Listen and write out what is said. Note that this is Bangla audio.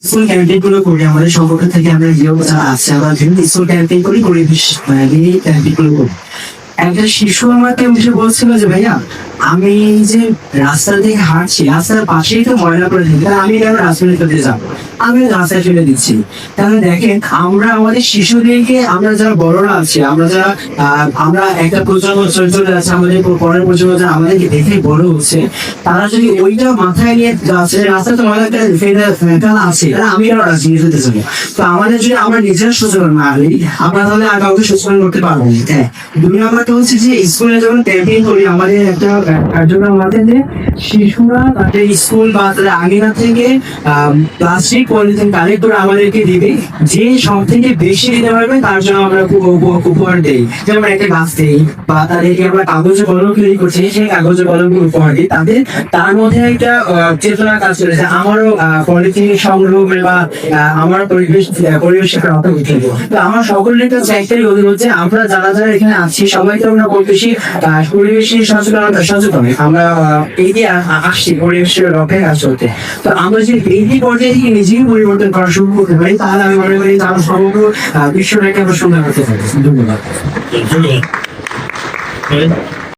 স্কুল ক্যাম্পেইন গুলো করি, আমাদের সংগঠন থেকে আমরা যে যারা আছে আমরা বিভিন্ন স্কুল ক্যাম্পেইন করি, পরিবেশ নিয়ে ক্যাম্পেইন গুলো করি। একটা শিশু আমাকে উঠে বলছিল যে ভাইয়া, আমি যে রাস্তা দিয়ে হাঁটছি, রাস্তার পাশেই তো ময়লা করে দিই, তাহলে আমি কেন ডাস্টবিনে ফেলতে যাবো, আমি রাস্তায় ফেলে দিচ্ছি। তাহলে দেখেন, আমরা আমাদের শিশুদেরকে, আমরা যারা বড়রা আছি, আমরা যারা আমরা একটা প্রজন্ম চলে যাচ্ছে, আমাদের পরের প্রজন্ম যারা আমাদেরকে দেখে বড় হচ্ছে, তারা যদি ওইটা মাথায় নিয়ে রাস্তায় তো ময়লা ফেলা আছে, তাহলে আমি কেন ডাস্টবিনে ফেলতে যাবো। তো আমাদের যদি আমরা নিজেরা সচেতন না হই, আমরা তাহলে আর কাউকে সচেতন করতে পারবো না। হ্যাঁ, দুই নাম্বারটা হচ্ছে যে স্কুলে যখন ক্যাম্পেইন করি, আমাদের একটা কার্যক্রম আছে যে শিশুরা তাদের স্কুল বা তাদের আঙিনা থেকে প্লাস্টিক পলিথিন কালেক্ট করে আমাদেরকে দিবে, যে সব থেকে বেশি দিতে পারবে তার জন্য আমরা উপহার দেই। যেমন একটা গাছ দেই, বা তাদেরকে আমরা কাগজে কলম তৈরি করছি, সেই কাগজে কলম উপহার দিই। তার মধ্যে একটা চেতনা কাজ করেছে, আমারও পলিথিন সংগ্রহ বা আমার পরিবেশের কথা উঠে। তো আমার সকলের কাছে একটাই অনুরোধ যে আমরা যারা যারা এখানে আছি সবাই তো আমরা খুব বেশি পরিবেশ নিয়ে সচেতন। আমরা এই দিয়ে আসছি পরিবেশের রক্ষায় কাজ করতে। তো আমরা যদি এই পর্যায়ে থেকে নিজেকে পরিবর্তন করা শুরু করতে পারি, তাহলে আমি মনে করি তারা সমগ্র বিশ্বটাকে আমরা সুন্দর করতে পারি। ধন্যবাদ।